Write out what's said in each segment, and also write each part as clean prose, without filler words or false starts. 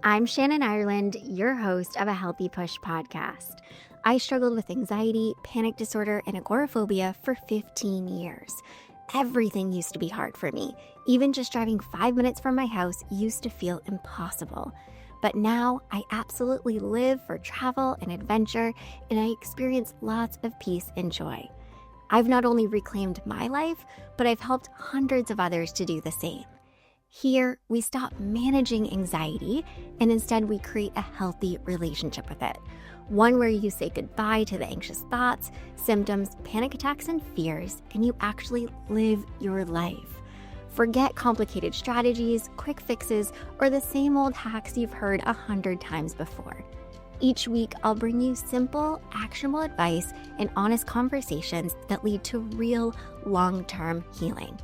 I'm Shannon Ireland, your host of a Healthy Push podcast. I struggled with anxiety, panic disorder, and agoraphobia for 15 years. Everything used to be hard for me. Even just driving 5 minutes from my house used to feel impossible. But now I absolutely live for travel and adventure, and I experience lots of peace and joy. I've not only reclaimed my life, but I've helped hundreds of others to do the same. Here, we stop managing anxiety and instead we create a healthy relationship with it. One where you say goodbye to the anxious thoughts, symptoms, panic attacks, and fears, and you actually live your life. Forget complicated strategies, quick fixes, or the same old hacks you've heard 100 times before. Each week, I'll bring you simple, actionable advice and honest conversations that lead to real, long-term healing.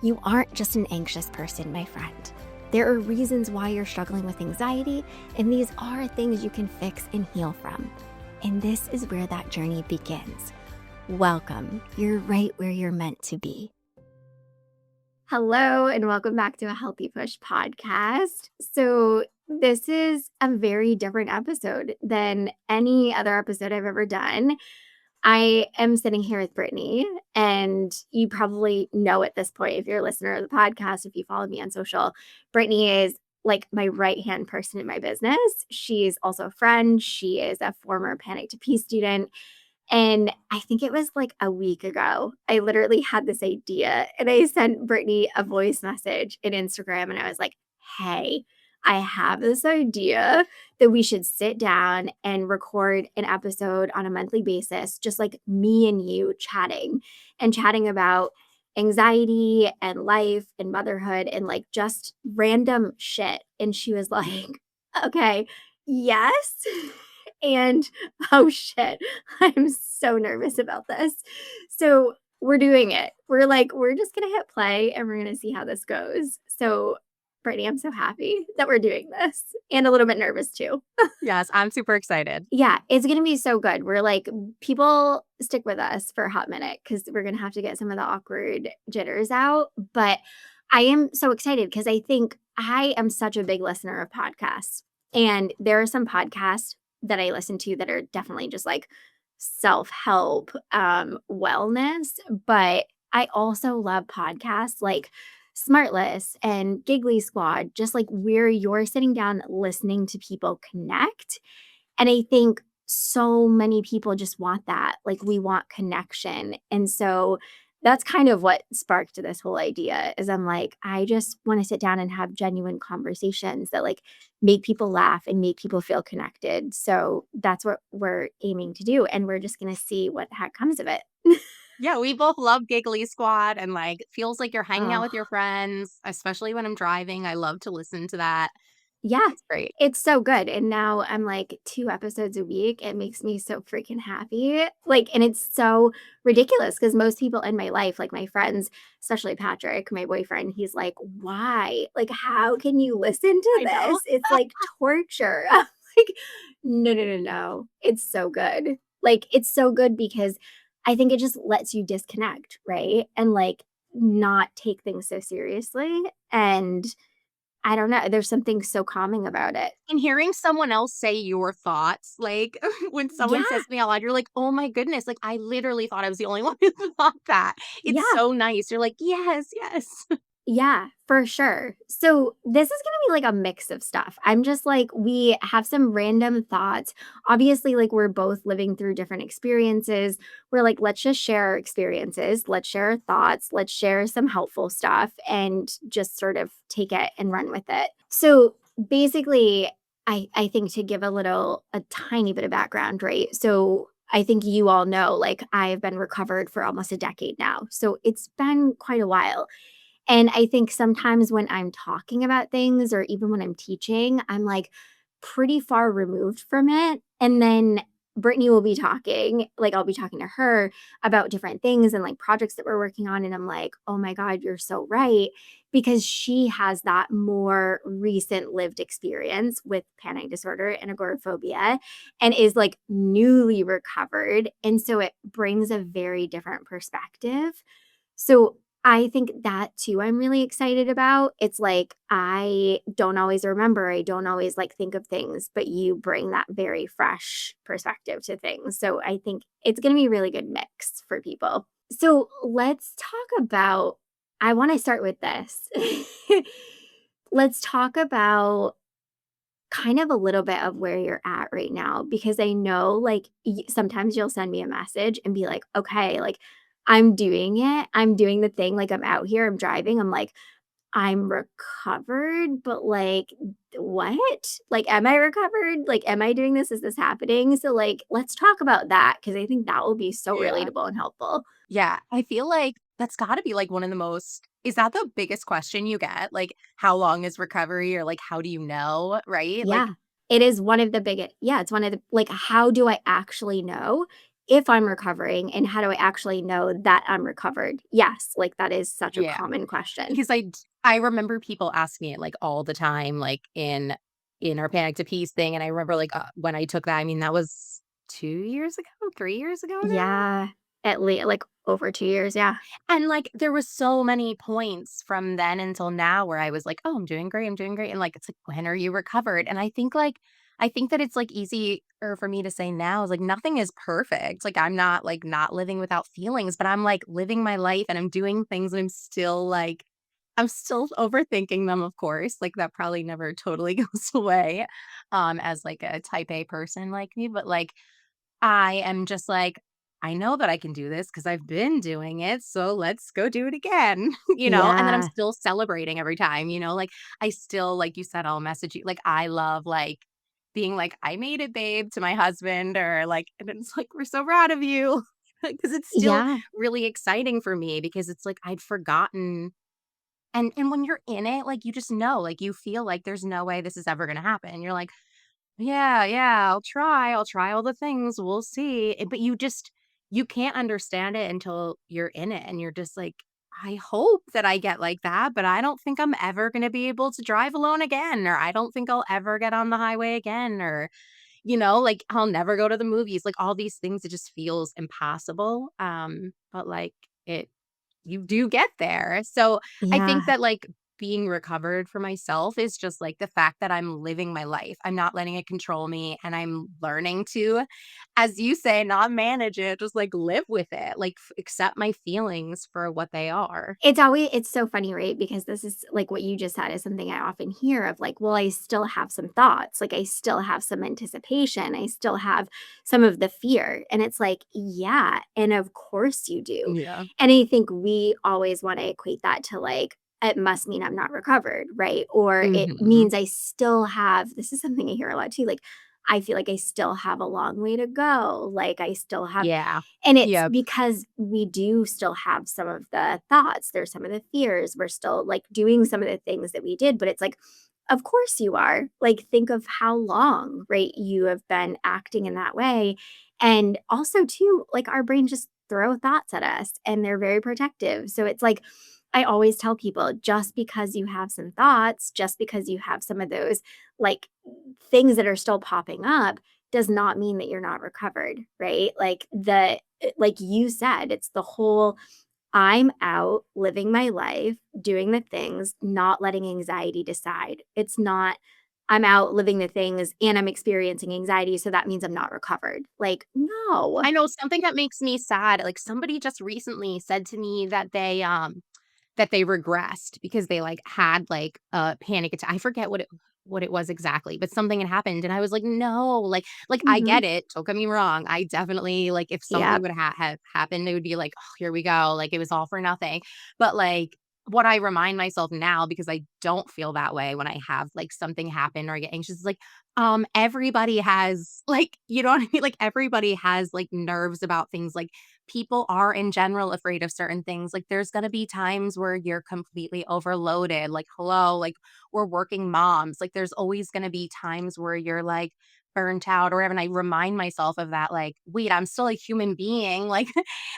You aren't just an anxious person, my friend. There are reasons why you're struggling with anxiety, and these are things you can fix and heal from. And this is where that journey begins. Welcome. You're right where you're meant to be. Hello, and welcome back to a Healthy Push podcast. So this is a very different episode than any other episode I've ever done. I am sitting here with Brittany, and you probably know at this point, if you're a listener of the podcast, if you follow me on social, Brittany is like my right-hand person in my business. She's also a friend. She is a former Panic to Peace student. And I think it was like a week ago, I literally had this idea and I sent Brittany a voice message in Instagram and I was like, hey, I have this idea that we should sit down and record an episode on a monthly basis, just like me and you chatting about anxiety and life and motherhood and like just random shit. And she was like, okay, yes. And oh shit, I'm so nervous about this. So we're doing it. We're just going to hit play and we're going to see how this goes. So Brittany, I'm so happy that we're doing this and a little bit nervous too. Yes, I'm super excited. Yeah, it's going to be so good. We're like, people stick with us for a hot minute because we're going to have to get some of the awkward jitters out. But I am so excited because I think I am such a big listener of podcasts. And there are some podcasts that I listen to that are definitely just like self-help, wellness. But I also love podcasts like Smartless and Giggly Squad, just like where you're sitting down listening to people connect. And I think so many people just want that. Like we want connection. And so that's kind of what sparked this whole idea is I'm like, I just want to sit down and have genuine conversations that like make people laugh and make people feel connected. So that's what we're aiming to do. And we're just going to see what the heck comes of it. Yeah, we both love Giggly Squad and like feels like you're hanging out Oh, with your friends, especially when I'm driving. I love to listen to that. yeah, It's great. it's so good. And now I'm like 2 episodes a week. It makes me so freaking happy. Like, and it's so ridiculous because most people in my life, like my friends, especially Patrick, my boyfriend, he's like, why? Like, how can you listen to I know. this? It's like torture. I'm like, no, no, no, no. It's so good. Like, it's so good because I think it just lets you disconnect, right? And like not take things so seriously. And I don't know. There's something so calming about it. And hearing someone else say your thoughts, like when someone Yeah. says me out loud, you're like, oh my goodness, like I literally thought I was the only one who thought that. It's Yeah. so nice. You're like, yes, yes. Yeah, for sure. So this is going to be like a mix of stuff. I'm just like, we have some random thoughts. Obviously, like we're both living through different experiences. We're like, let's just share our experiences. Let's share our thoughts. Let's share some helpful stuff and just sort of take it and run with it. So basically, I think to give a tiny bit of background, right? So I think you all know, like I've been recovered for almost a decade now. So it's been quite a while. And I think sometimes when I'm talking about things or even when I'm teaching, I'm like pretty far removed from it. And then Brittany will be talking, like I'll be talking to her about different things and like projects that we're working on. And I'm like, oh my God, you're so right. Because she has that more recent lived experience with panic disorder and agoraphobia and is like newly recovered. And so it brings a very different perspective. So I think that too I'm really excited about. It's like I don't always remember, I don't always, like, think of things, but you bring that very fresh perspective to things. So I think it's gonna be a really good mix for people. So let's talk about I wanna start with this. Let's talk about kind of a little bit of where you're at right now because I know, like, sometimes you'll send me a message and be like, okay, like, I'm doing it. I'm doing the thing. Like, I'm out here, I'm driving. I'm like, I'm recovered, but like, what? Like, am I recovered? Like, am I doing this? Is this happening? So, like, let's talk about that because I think that will be so Yeah. relatable and helpful. Yeah, I feel like that's gotta be, like, one of the most is that the biggest question you get? Like, how long is recovery or, like, how do you know, right? Like Yeah. It is one of the biggest yeah, it's one of the like, how do I actually know if I'm recovering, and how do I actually know that I'm recovered? Yes, like, that is such a yeah, common question. because I remember people ask me it, like, all the time, like, in our Panic to Peace thing, and I remember, like, when I took that, I mean, that was 2 years ago, 3 years ago now? Yeah, at least like, over 2 years, yeah. And, like, there was so many points from then until now where I was like, "Oh, I'm doing great, I'm doing great," and, like, it's like, "When are you recovered?" And I think that it's, like, easier for me to say now is, like, nothing is perfect, like, I'm not, like, not living without feelings, but I'm, like, living my life and I'm doing things and I'm still overthinking them, of course, like, that probably never totally goes away, as, like, a type A person like me, but, like, I am just like, I know that I can do this because I've been doing it, so let's go do it again, you know? And then I'm Yeah. still celebrating every time, like I still, like you said, I'll message you. Like I love like being like, I made it, babe, to my husband, or like, and it's like, we're so proud of you. Because it's still Yeah. really exciting for me because it's like I'd forgotten. And when you're in it, like you just know, like you feel like there's no way this is ever gonna happen. You're like, yeah, yeah, I'll try all the things, we'll see, but you can't understand it until you're in it, and you're just like, "I hope that I get like that, but I don't think I'm ever gonna be able to drive alone again, or I don't think I'll ever get on the highway again, or, like, I'll never go to the movies," like, all these things, it just feels impossible, but, like, it you do get there. So, I think Yeah. that, like, being recovered for myself is just, like, the fact that I'm living my life. I'm not letting it control me, and I'm learning to, as you say, not manage it, just, like, live with it, like, accept my feelings for what they are. It's so funny, right? Because this is like what you just said is something I often hear of like, well, I still have some thoughts, like I still have some anticipation, I still have some of the fear. And it's like, yeah, and of course you do. Yeah. And I think we always want to equate that to like, it must mean I'm not recovered, right? Or it Mhm. means I still have this is something I hear a lot too. Like, I feel like I still have a long way to go. Like I still have Yeah. and it's Yep. because we do still have some of the thoughts, there's some of the fears, we're still, like, doing some of the things that we did, but it's like, of course you are. Like, think of how long, right, you have been acting in that way, and also too, like, our brain just throw thoughts at us, and they're very protective, so it's like, I always tell people, just because you have some thoughts, just because you have some of those, like, things that are still popping up, does not mean that you're not recovered, right? Like you said, it's the whole I'm out living my life, doing the things, not letting anxiety decide. It's not I'm out living the things and I'm experiencing anxiety, so that means I'm not recovered. Like, no. I know something that makes me sad, like, somebody just recently said to me that they regressed because they, like, had, like, a panic attack. I forget what it was exactly, but something had happened, and I was like, "No." Like, I Mhm. get it, don't get me wrong. I definitely like, if something Yep. would have happened, it would be like, "Oh, here we go." Like, it was all for nothing. But, like, what I remind myself now, because I don't feel that way when I have, like, something happen or I get anxious, is like, everybody has, like, you know what I mean? Like, everybody has, like, nerves about things, like, people are in general afraid of certain things. Like there's going to be times where you're completely overloaded. Like, hello, like we're working moms. Like there's always going to be times where you're like burnt out or whatever. And I remind myself of that, like, wait, I'm still a human being. Like,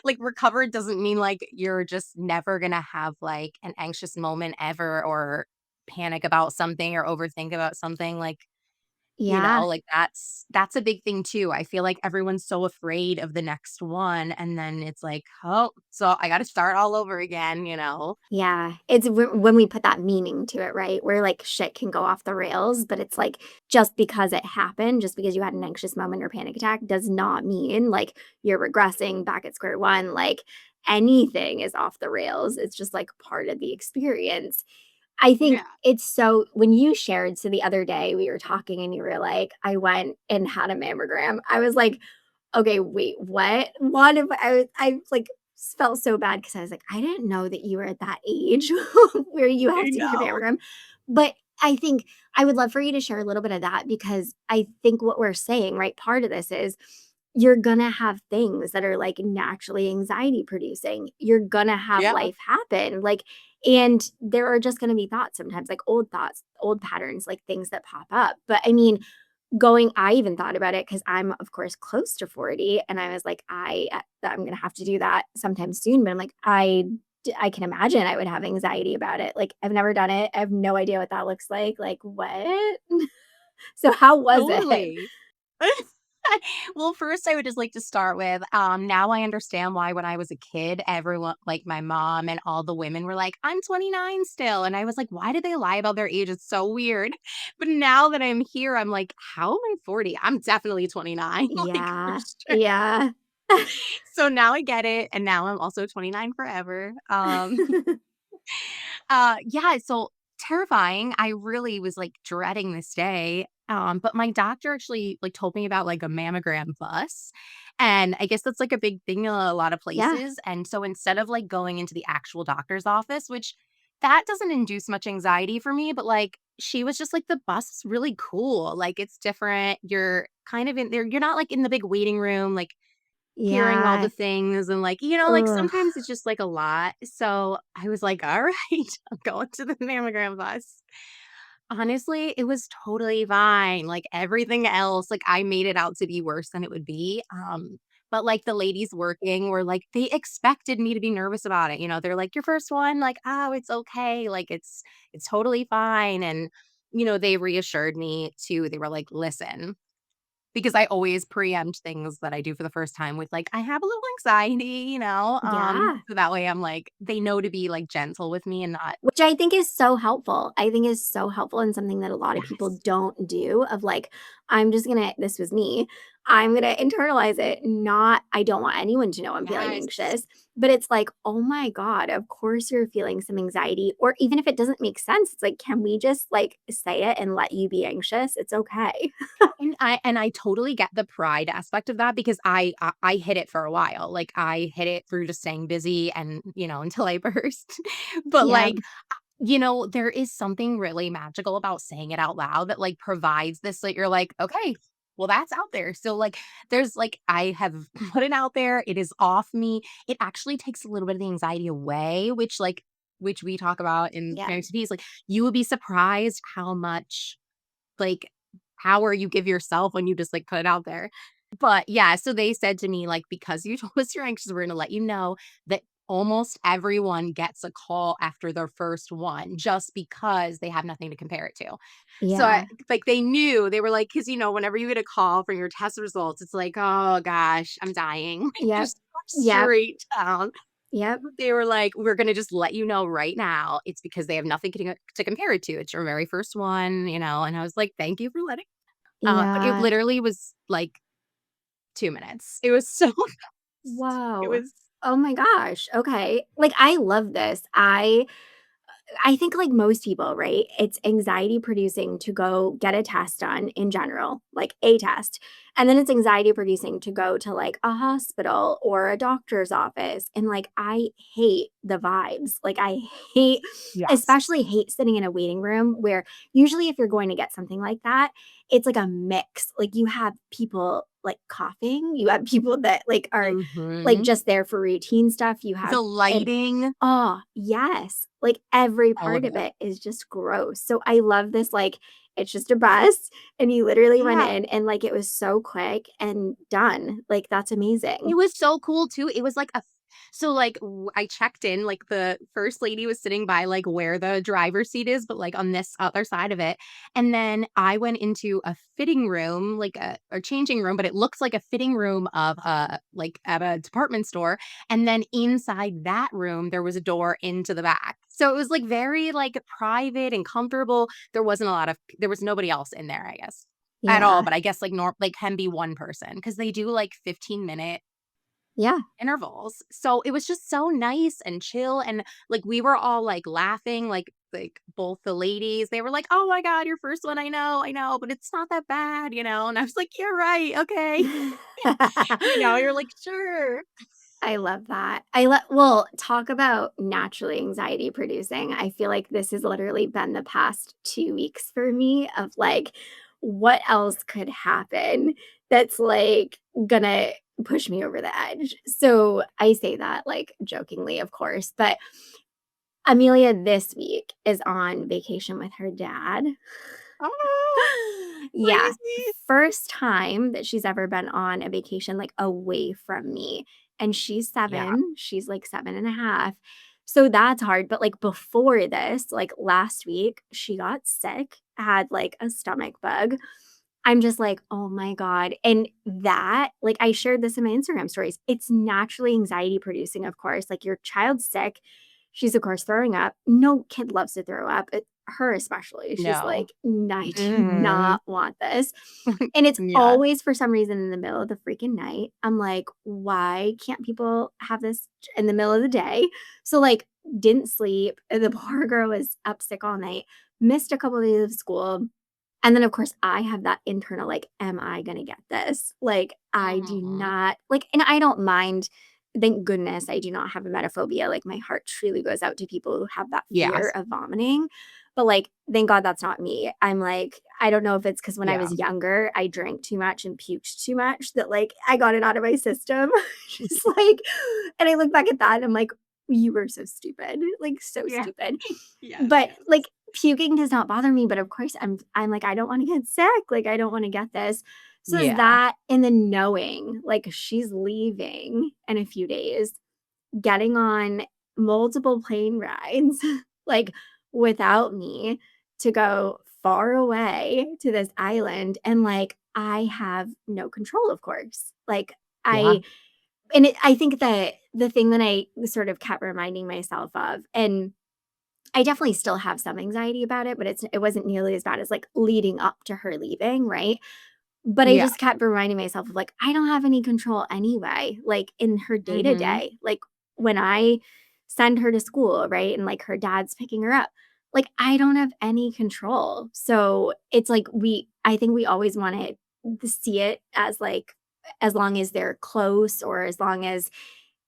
like recovered doesn't mean like you're just never going to have like an anxious moment ever or panic about something or overthink about something. Like, Yeah. like that's a big thing too. I feel like everyone's so afraid of the next one, and then it's like, "Oh, so I gotta start all over again," you know? Yeah, it's when we put that meaning to it, right? Where like shit can go off the rails, but it's like just because it happened, just because you had an anxious moment or panic attack does not mean like you're regressing back at square one. Like anything is off the rails. It's just like part of the experience. I think Yeah. it's so when you shared, so the other day we were talking and you were like, I went and had a mammogram. I was like, okay, wait, what? What if I like felt so bad because I was like, I didn't know that you were at that age where you have I to get a know. mammogram. But I think I would love for you to share a little bit of that because I think what we're saying, right? Part of this is you're gonna have things that are like naturally anxiety producing. You're gonna have Yeah, life happen. Like, and there are just gonna be thoughts, old patterns, like things that pop up. But I mean, I even thought about it because I'm, of course, close to 40, and I was like, I'm gonna have to do that sometime soon, but I'm like, I can imagine I would have anxiety about it. Like, I've never done it. I have no idea what that looks like. Like, what? So how was it? totally. Well, first, I would just like to start with, now I understand why when I was a kid, everyone like, my mom and all the women were like, "I'm 29 still," and I was like, "Why did they lie about their age? It's so weird." But now that I'm here, I'm like, "How am I 40? I'm definitely 29," like, for Yeah. sure. Yeah. So now I get it, and now I'm also 29 forever. Yeah, so terrifying. I really was, like, dreading this day, but my doctor actually, like, told me about, like, a mammogram bus, and I guess that's, like, a big thing in a lot of Yeah. places, and so instead of, like, going into the actual doctor's office, which that doesn't induce much anxiety for me, but, like, she was just like, "The bus is really cool, like, it's different, you're kind of in there you're not, like, in the big waiting room, like, hearing all the Yeah. things and, like, like, Ugh. sometimes it's just, like, a lot." So, I was like, "Alright, I'm going to the mammogram bus." Honestly, it was totally fine, like, everything else, like, I made it out to be worse than it would be, but, like, the ladies working were like they expected me to be nervous about it, they're like, "Your first one?" Like, "Oh, it's okay, like, it's totally fine," and, they reassured me too, they were like, "Listen," because I always preempt things that I do for the first time with, like, "I have a little anxiety," Yeah. so that way I'm like they know to be, like, gentle with me and not. Which I think is so helpful. I think is so helpful and something that a lot of people Yes. don't do of like, I'm just gonna this was me. I'm gonna internalize it. Not I don't want anyone to know I'm feeling Yes. anxious, but it's like, oh my God, of course you're feeling some anxiety. Or even if it doesn't make sense, it's like, can we just like say it and let you be anxious? It's okay. And I totally get the pride aspect of that because I hid it for a while, like, I hid it through just staying busy and, until I burst. But, Yeah. like, there is something really magical about saying it out loud that, like, provides this, like, you're like, "Okay, well, that's out there." So, like, there's, like I have put it out there, it is off me. It actually takes a little bit of the anxiety away, which we talk about in Yeah. Married to Peace, like, you would be surprised how much, like, power you give yourself when you just, like, put it out there. But, yeah, so they said to me, like, "Because you told us you're anxious, we're gonna let you know that almost everyone gets a call after their first one just because they have nothing to compare it to." So, Yeah. they knew, they were like, because whenever you get a call from your test results, it's like, "Oh gosh, I'm dying." Yep. Just go Yep. straight down. Yep. They were like, "We're gonna just let you know right now, it's because they have nothing to compare it to. It's your very first one," and I was like, "Thank you for letting." But it Yeah. literally was, like, 2 minutes. It was so fast. It Whoa. was Oh my gosh. Okay. Like I love this. I think like most people, right? It's anxiety producing to go get a test done in general, like a test. And then it's anxiety producing to go to like a hospital or a doctor's office. And like I hate the vibes. Like I hate Yes. especially hate sitting in a waiting room where usually if you're going to get something like that, it's like a mix. Like you have people like coughing, you have people that like are like Mhm. just there for routine stuff. You have The and lighting, Oh, yes. Like, every all part of of it. it is just gross. So, I love this, like, it's just a bus, and you literally went Yeah. in, and, like, it was so quick and done. Like, that's It amazing. was so cool too. It was like a So, like, I checked in, like, the first lady was sitting by, like, where the driver's seat is, but, like, on this other side of it, and then I went into a fitting room, like, a changing room, but it looks like a fitting room of, like, at a department store, and then inside that room, there was a door into the back. So, it was, like, very, like, private and comfortable. There was nobody else in there, I guess, at all, Yeah. but I guess, like, can be one person because they do, like, 15-minute Yeah. intervals. So it was just so nice and chill, and, like, we were all, like, laughing, like, both the ladies, they were like, "Oh my god, your first one, I know, but it's not that bad," and I was like, "You're right, okay." You're like, "Sure." I love that. Well, talk about naturally anxiety producing. I feel like this has literally been the past 2 weeks for me of, like, what else could happen that's, like, gonna push me over the edge. So, I say that, like, jokingly, of course, but Amelia this week is on vacation with her dad. Oh, Yeah, crazy. first time that she's ever been on a vacation, like, away from me, and she's Yeah, 7, she's, like, 7.5, so that's hard, but, like, before this, like, last week, she got sick, had, like, a stomach bug. I'm just like, "Oh my god," and that like, I shared this in my Instagram stories, it's naturally anxiety producing, of course, like, your child's sick, she's, of course, throwing up. No kid loves to throw up, her especially, she's no. like, "I do Mhm. not want this," and it's Yeah, always for some reason in the middle of the freaking night. I'm like, "Why can't people have this in the middle of the day?" So, like, didn't sleep, the poor girl was up sick all night, missed a couple of days of school, and then, of course, I have that internal, like, "Am I gonna get this?" Like, I do mhm. not like and I don't mind thank goodness I do not have emetophobia, like, my heart truly goes out to people who have that fear Yes. of vomiting, but, like, thank God that's not me. I'm like I don't know if it's because when I Yeah. was younger, I drank too much and puked too much that, like, I got it out of my system. Just, like and I look back at that and I'm like, "You were so stupid," like, so Yeah. stupid. Yes, But, yes. like, puking does not bother me, but of course, I'm like, "I don't wanna get sick, like, I don't wanna get this." So is Yeah. that and then knowing, like, she's leaving in a few days, getting on multiple plane rides, like, without me to go far away to this island, and, like, I have no control, of course. Like, Yeah. I think that the thing that I sort of kept reminding myself of and I definitely still have some anxiety about it, but it wasn't nearly as bad as, like, leading up to her leaving, right? But I Yeah. just kept reminding myself of, like, I don't have any control anyway, like, in her day to Mhm. day. Like, when I send her to school, right, and, like, her dad's picking her up, like, I don't have any control. So, it's like I think we always wanna see it as, like, as long as they're close or as long as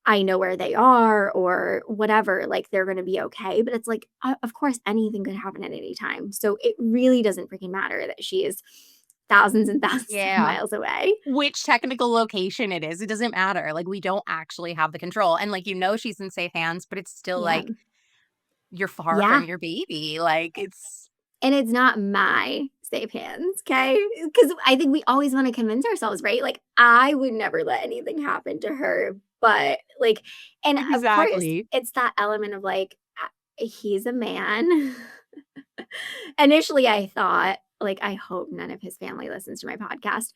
I know where they are or whatever, like, they're gonna be okay, but it's like, of course, anything could happen at any time, so it really doesn't freaking matter that she is thousands and thousands of Yeah. miles away. Which technical location it is, it doesn't matter, like, we don't actually have the control, and, like, she's in safe hands, but it's still, Yeah. like, you're far Yeah, from your baby, like, it's and it's not my safe hands, okay? Because I think we always wanna convince ourselves, right? Like, I would never let anything happen to her, but, like and of course, exactly. it's that element of, like, he's a man. Initially, I thought, like, I hope none of his family listens to my podcast,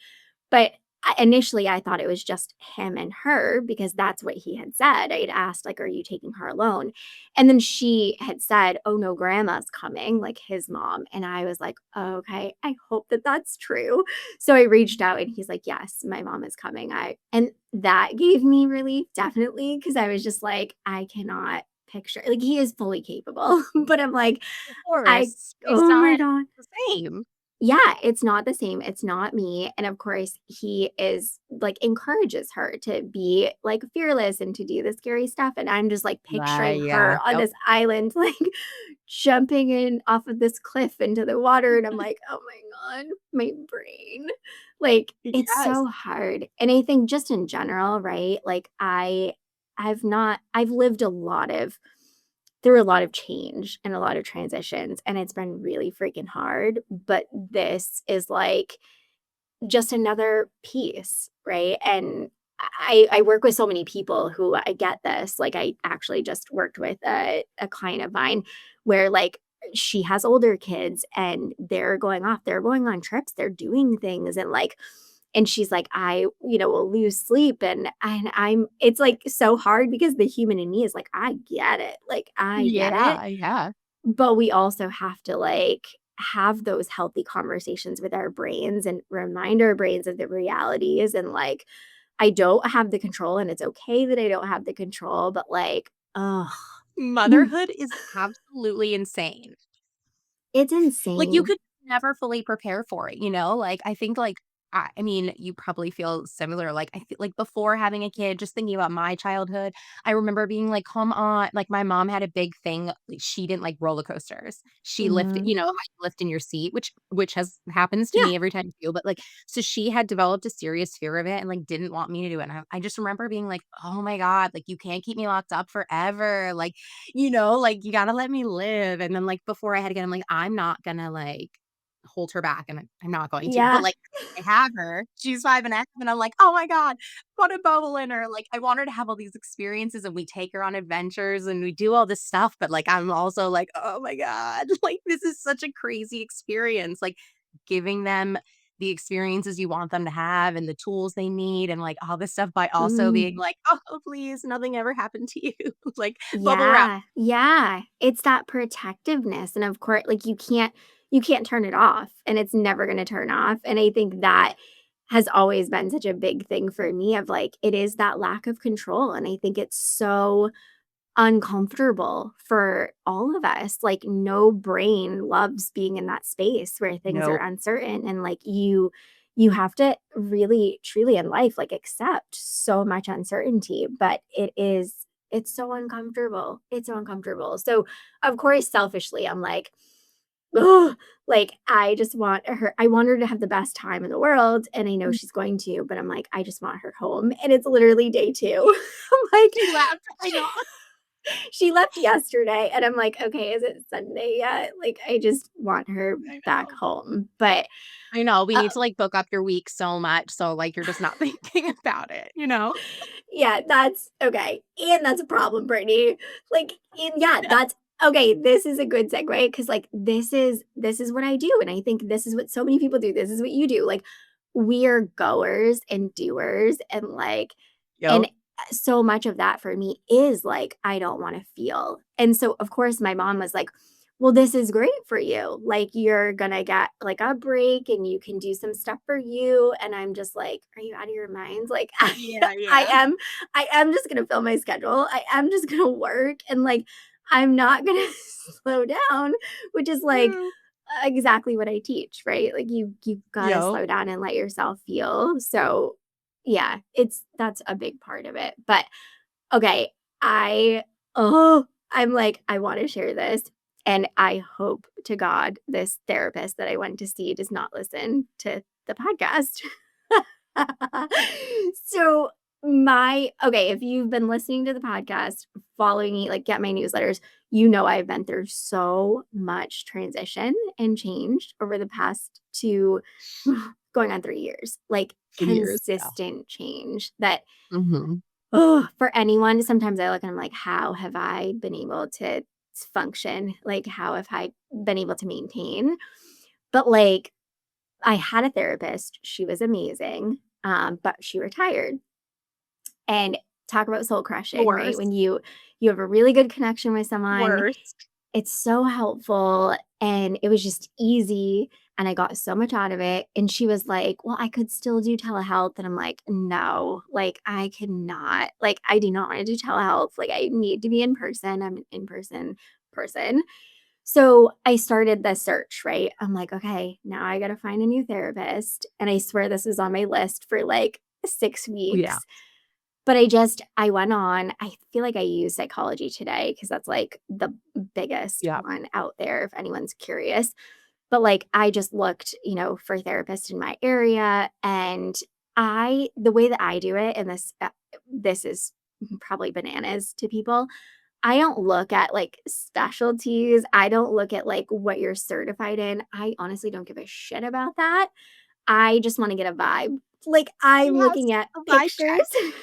but initially, I thought it was just him and her because that's what he had said. I had asked, like, "Are you taking her alone?" And then she had said, "Oh, no, grandma's coming," like his mom. And I was like, "Okay, I hope that that's true." So I reached out and he's like, "Yes, my mom is coming." And that gave me relief, definitely, because I was just like, I cannot picture like he is fully capable, but I'm like, Of I course, it's oh my not god. the same. Yeah, it's not the same, it's not me, and of course, he is like, encourages her to be, like, fearless and to do the scary stuff, and I'm just, like, picturing Yeah, her on yep. this island, like, jumping in off of this cliff into the water, and I'm like, "Oh my god, my brain." Like, it's Yes. so hard, and I think just in general, right, like, I've lived a lot of through a lot of change and a lot of transitions, and it's been really freaking hard, but this is, like, just another piece, right? And I work with so many people who I get this. Like, I actually just worked with a client of mine where, like, she has older kids and they're going off, they're going on trips, they're doing things, and like, and she's like, I, will lose sleep, and I'm it's like so hard because the human in me is like, I get it. Like, I get it. Yeah, yeah. But we also have to, like, have those healthy conversations with our brains and remind our brains of the realities and, like, I don't have the control, and it's okay that I don't have the control, but, like, ugh. Motherhood is absolutely insane. It's Like, you insane. could never fully prepare for it, you know? Like, I think, like, I mean, you probably feel similar, like, I feel like before having a kid, just thinking about my childhood, I remember being like, "Come on." Like, my mom had a big thing, like, she didn't like roller coasters. She lifted Mhm. how you lift in your seat, which has happens to Yeah. me every time too, but, like, so she had developed a serious fear of it and, like, didn't want me to do it, and I just remember being like, "Oh my god, like, you can't keep me locked up forever, like, like, you gotta let me live." And then, like, before I had to get, I'm like, I'm not gonna, like, hold her back, and I'm not going to. But, Yeah. like, I have her. She's 5 and a half, and I'm like, "Oh my god, put a bubble in her." Like, I want her to have all these experiences, and we take her on adventures, and we do all this stuff, but, like, I'm also like, "Oh my god, like, this is such a crazy experience." Like, giving them the experiences you want them to have and the tools they need and, like, all this stuff by also Mm. being like, "Oh, please, nothing ever happened to you." Like, bubble wrap. Yeah. Yeah. It's that protectiveness, and of course, like, you can't turn it off, and it's never gonna turn off, and I think that has always been such a big thing for me of, like, it is that lack of control, and I think it's so uncomfortable for all of us. Like, no brain loves being in that space where things are Nope. uncertain, and, like, you have to really truly in life, like, accept so much uncertainty, but it's so uncomfortable. It's so uncomfortable. So, of course, selfishly, I'm like, ugh, like, I want her to have the best time in the world, and I know she's going to, but I'm like, I just want her home, and it's literally day 2. I'm like, She laughed. I know. she left yesterday, and I'm like, "Okay, is it Sunday yet?" Like, I just want her I back know. home, but, I know, we uh need to, like, book up your week so much, so, like, you're just not thinking about it, you know? yeah, that's okay, and that's a problem, Brittany. Like, and yeah, that's okay, this is a good segue because, like, this is what I do, and I think this is what so many people do, this is what you do, like, we are goers and doers, and, like, and, Yep. so much of that for me is, like, I don't wanna feel, and so, of course, my mom was like, "Well, this is great for you, like, you're gonna get, like, a break, and you can do some stuff for you," and I'm just like, "Are you out of your minds?" Like, Yeah, I yeah. am I am just gonna fill my schedule, I am just gonna work, and, like, I'm not gonna slow down, which is, like, Mm. exactly what I teach, right? Like, you gotta Yep. slow down and let yourself feel, so, yeah, that's a big part of it, but, okay, I oh, I'm like, I wanna share this, and I hope to God this therapist that I went to see does not listen to the podcast. So, if you've been listening to the podcast, following me, like, get my newsletters, you know I've been through so much transition and change over the past 2 going on 3 years, like, Years, yeah. consistent change that Mhm. for anyone, sometimes I look and I'm like, "How have I been able to function? Like, how have I been able to maintain?" But, like, I had a therapist, she was amazing, but she retired, and talk about soul crushing, right? When Worst, you have a really good connection with someone, worst. it's so helpful, and it was just easy, and I got so much out of it, and she was like, "Well, I could still do telehealth," and I'm like, "No, like, I cannot. Like, I do not wanna do telehealth, like, I need to be in person, I'm an in-person person." So, I started the search, right? I'm like, "Okay, now I gotta find a new therapist," and I swear this was on my list for, like, 6 Yeah, weeks, but I went on, I feel like I use Psychology Today because that's, like, the biggest yeah. one out there if anyone's curious. But, like, I just looked, for therapists in my area, and the way that I do it, and this is probably bananas to people, I don't look at, like, specialties, I don't look at, like, what you're certified in, I honestly don't give a shit about that. I just wanna get a vibe. Like, I'm Yes, looking at a vibe check. pictures.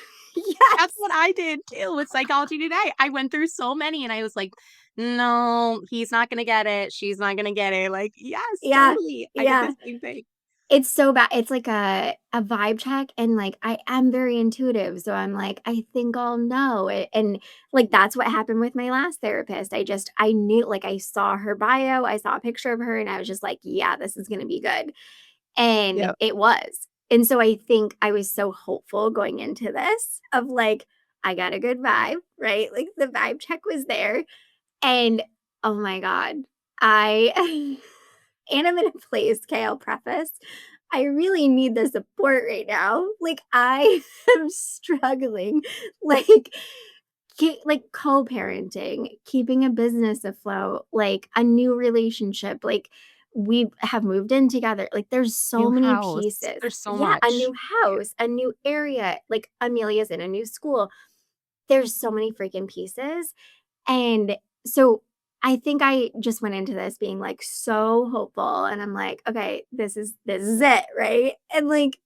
That's Yes. what I did too with Psychology Today. I went through so many and I was like, "No, he's not gonna get it. She's not gonna get it." Like, yes, Yeah. totally. I did the Yeah. same thing. It's so bad. It's like a vibe check, and, like, I am very intuitive, so I'm like, "I think I'll know," and, like, that's what happened with my last therapist. I knew, like, I saw her bio, I saw a picture of her, and I was just like, "Yeah, this is gonna be good." And Yeah. it was. And so I think I was so hopeful going into this of, like, I got a good vibe, right? Like, the vibe check was there, and, oh my god, I and I'm in a place, okay, I'll preface, I really need the support right now. Like, I am struggling, like, co-parenting, keeping a business afloat, like, a new relationship, like, we have moved in together, like, there's so New many house. pieces. There's so Yeah, a much. new house, a new area, like, Amelia's in a new school. There's so many freaking pieces, and so I think I just went into this being, like, so hopeful, and I'm like, "Okay, this is it," right? And, like,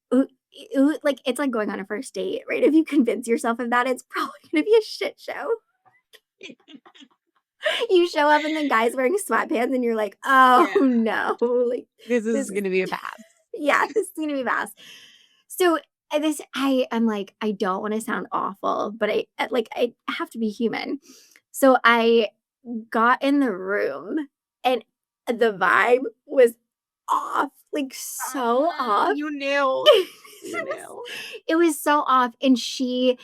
like, it's like going on a first date, right? If you convince yourself of that, it's probably gonna be a shit show. You show up and the guy's wearing sweatpants and you're like, "Oh, Yeah. no." Like, This is this is gonna be a pass. yeah, this is gonna be fast. So, I'm like, I don't wanna sound awful, but I have to be human. So I got in the room and the vibe was off, like, so off. You knew. You It was knew. it was so off, and she,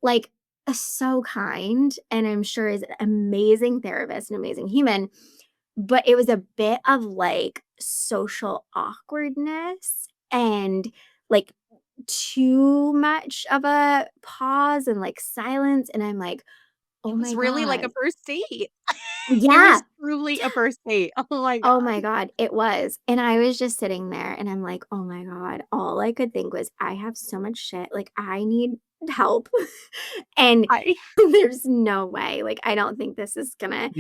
like, so kind, and I'm sure is an amazing therapist, an amazing human, but it was a bit of, like, social awkwardness and, like, too much of a pause and, like, silence, and I'm like, "Oh It was my really like a god." first date. It was Yeah. truly a first date. Oh my Oh god. my god, it was, and I was just sitting there and I'm like, "Oh my god." All I could think was, "I have so much shit, like, I need help." And I there's no way, like, I don't think This isn't gonna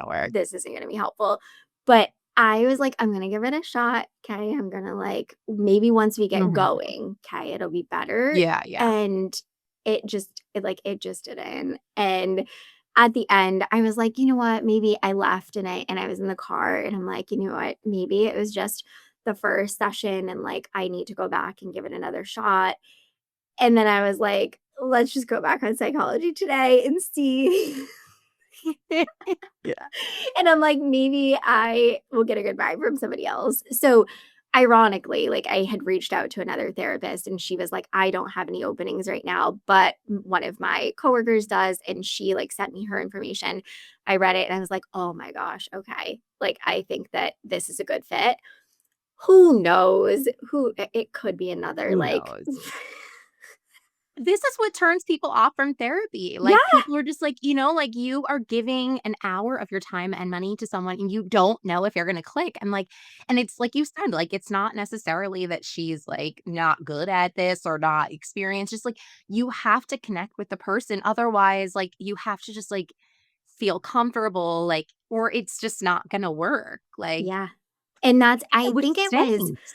work. this isn't gonna be helpful. But I was like, "I'm gonna give it a shot, 'kay? I'm gonna, like, maybe once we get Mhm. going, 'kay, it'll be better." Yeah, yeah. And it just didn't. And at the end, I was like, "You know what? Maybe" I left and I was in the car and I'm like, "You know what? Maybe it was just the first session and, like, I need to go back and give it another shot." And then I was like, "Let's just go back on Psychology Today and see." Yeah. And I'm like, "Maybe I will get a good vibe from somebody else." So, ironically, like, I had reached out to another therapist and she was like, "I don't have any openings right now, but one of my coworkers does," and she, like, sent me her information. I read it and I was like, "Oh my gosh, okay. Like, I think that this is a good fit." Who knows? It could be another, Who like knows? This is what turns people off from therapy. Like, Yeah, people are just like, like, you are giving an hour of your time and money to someone, and you don't know if you're gonna click, and it's like you said, like, it's not necessarily that she's, like, not good at this or not experienced, just, like, you have to connect with the person, otherwise, like, you have to just, like, feel comfortable, like, or it's just not gonna work, like, yeah. And that's I which think it was stinks.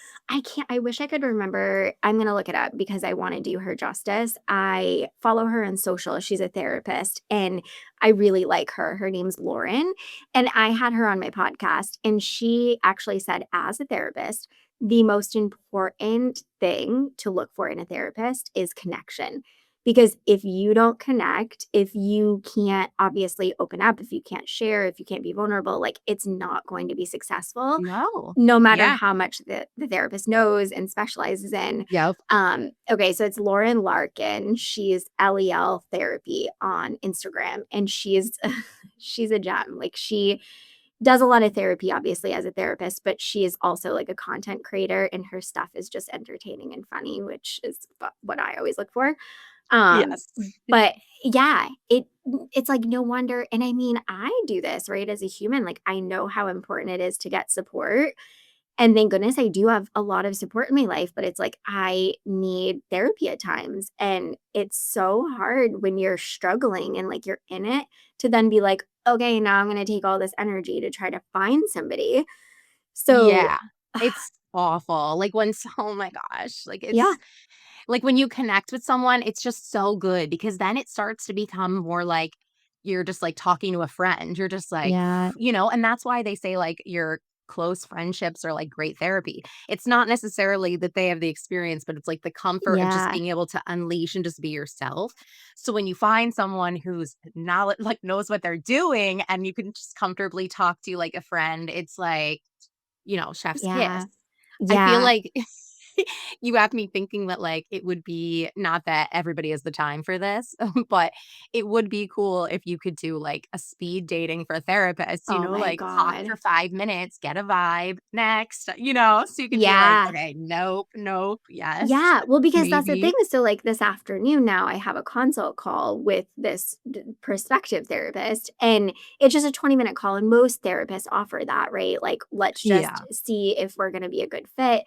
I wish I could remember. I'm gonna look it up because I wanna do her justice. I follow her on social, she's a therapist, and I really like her. Her name's Lauren, and I had her on my podcast, and she actually said, as a therapist, the most important thing to look for in a therapist is connection. Because if you don't connect, if you can't obviously open up, if you can't share, if you can't be vulnerable, like, it's not going to be successful No. no matter Yeah. how much the therapist knows and specializes in. Yep. Okay, so it's Lauren Larkin. She's LEL Therapy on Instagram, and she's she's a gem. Like, she does a lot of therapy, obviously, as a therapist, but she is also, like, a content creator, and her stuff is just entertaining and funny, which is what I always look for. Um, Yes. but yeah, it's like no wonder, and I mean, I do this, right, as a human, like, I know how important it is to get support, and thank goodness I do have a lot of support in my life, but it's like I need therapy at times, and it's so hard when you're struggling and, like, you're in it to then be like, "Okay, now I'm gonna take all this energy to try to find somebody." So Yeah. It's awful. Like, oh my gosh, like, Yeah. it's like, when you connect with someone, it's just so good because then it starts to become more like you're just, like, talking to a friend. You're just like, Yeah. and that's why they say, like, your close friendships are like great therapy. It's not necessarily that they have the experience, but it's like the comfort of just Yeah. being able to unleash and just be yourself. So when you find someone who's not like knows what they're doing and you can just comfortably talk to like a friend, it's like, chef's kiss. Yeah. I feel Yeah. like you have me thinking that, like, it would be not that everybody has the time for this, but it would be cool if you could do, like, a speed dating for a therapist, Oh my like, talk God. for 5 minutes, get a vibe, next, so you could be like, Yeah. "Okay, nope, nope, yes, Yeah, well, because that's the thing. maybe." So, like this afternoon now, I have a consult call with this prospective therapist, and it's just a 20-minute call. And most therapists offer that, right? Like, let's just Yeah. see if we're going to be a good fit.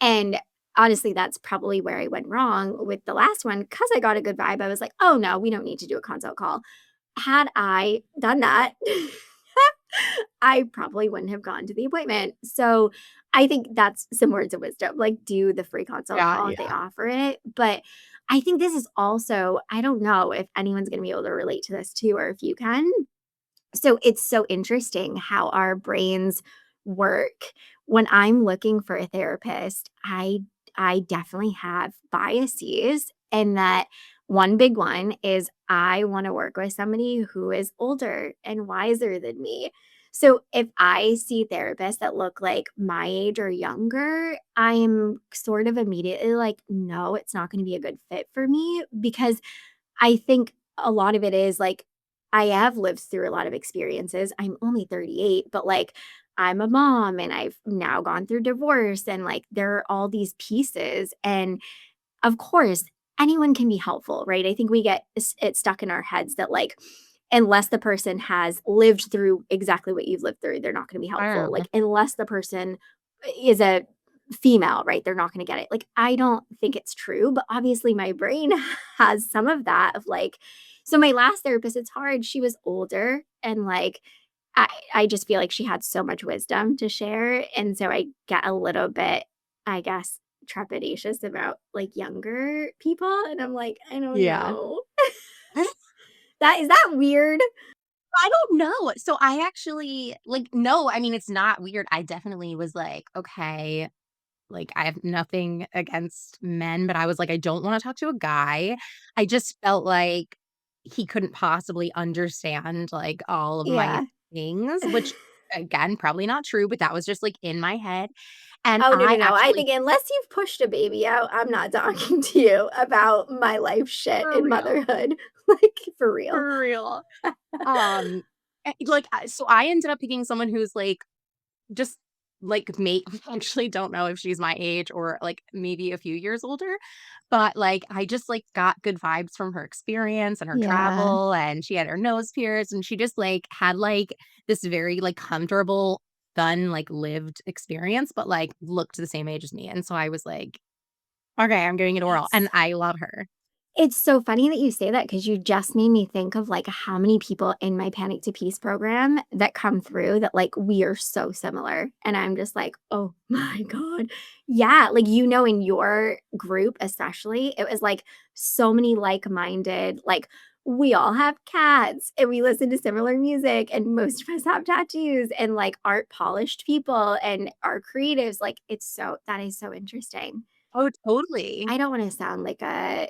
And honestly, that's probably where I went wrong with the last one because I got a good vibe. I was like, oh no, we don't need to do a consult call. Had I done that, I probably wouldn't have gone to the appointment. So I think that's some words of wisdom. Like, do the free consult Yeah, call if they yeah. offer it. But I think this is also, I don't know if anyone's going to be able to relate to this too, or if you can. So it's so interesting how our brains work. When I'm looking for a therapist, I definitely have biases, and that one big one is I want to work with somebody who is older and wiser than me. So if I see therapists that look like my age or younger, I'm sort of immediately like, no, it's not going to be a good fit for me because I think a lot of it is like I have lived through a lot of experiences. I'm only 38, but like I'm a mom and I've now gone through divorce and like there are all these pieces. And of course, anyone can be helpful, right? I think we get it stuck in our heads that like unless the person has lived through exactly what you've lived through, they're not going to be I helpful. don't know. Like unless the person is a female, right? They're not going to get it. Like I don't think it's true, but obviously my brain has some of that of like so my last therapist, it's hard. She was older and like I just feel like she had so much wisdom to share. And so I get a little bit, I guess, trepidatious about like younger people. And I'm like, I don't Yeah. know. That is that weird? I don't know. So I actually no, I mean, it's not weird. I definitely was like, "Okay." Like, I have nothing against men, but I was like, "I don't wanna talk to a guy." I just felt like he couldn't possibly understand, like, all of my Yeah. things, which, again, probably not true, but that was just, like, in my head, and Oh, no, I no, no. I actually think unless you've pushed a baby out, I'm not talking to you about my life shit for in real, motherhood. Like, for real. for real. So I ended up picking someone who's, like, just like me. I actually don't know if she's my age or like maybe a few years older, but like I just like got good vibes from her experience and her Yeah. travel, and she had her nose pierced and she just like had like this very like comfortable, fun, like lived experience, but like looked the same age as me. And so I was like, okay, I'm giving it a whirl. It's And I love her. It's so funny that you say that because you just made me think of, like, how many people in my Panic to Peace program that come through that, like, we are so similar, and I'm just like, "Oh my god." Yeah, like, in your group especially, it was, like, so many like-minded like, we all have cats, and we listen to similar music, and most of us have tattoos, and, like, aren't polished people and are creatives, like, that is so interesting. Oh, totally. I don't wanna sound like a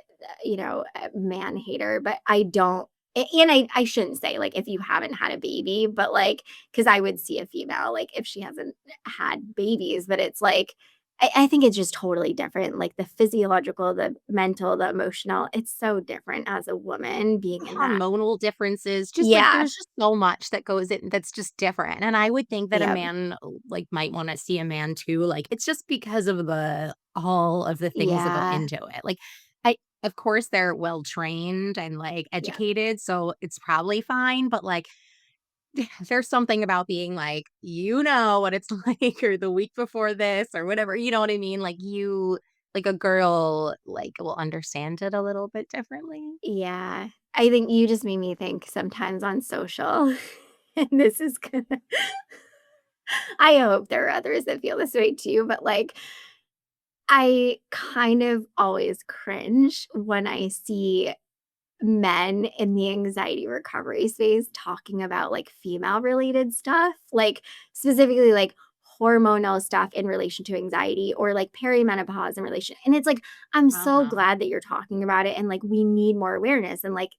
man hater, but I don't and I shouldn't say, like, if you haven't had a baby, but, like, because I would see a female, like, if she hasn't had babies, but it's like I think it's just totally different, like, the physiological, the mental, the emotional, it's so different as a woman being in that. Hormonal differences, just like Yeah. there's just so much that goes in that's just different. And I would think that a Yep. man like might want to see a man too. Like it's just because of the all of the things that go Yeah. into it. Like I of course they're well trained and like Yeah. educated, so it's probably fine, but like there's something about being like, what it's like or the week before this or whatever, you know what I mean? Like you like a girl like will understand it a little bit differently. Yeah. I think you just made me think sometimes on social, and this is gonna I hope there are others that feel this way too, but, like, I kind of always cringe when I see men in the anxiety recovery space talking about, like, female related stuff, like, specifically, like, hormonal stuff in relation to anxiety or, like, perimenopause in relation and it's like, I'm so Uh-huh. glad that you're talking about it and, like, we need more awareness and, like,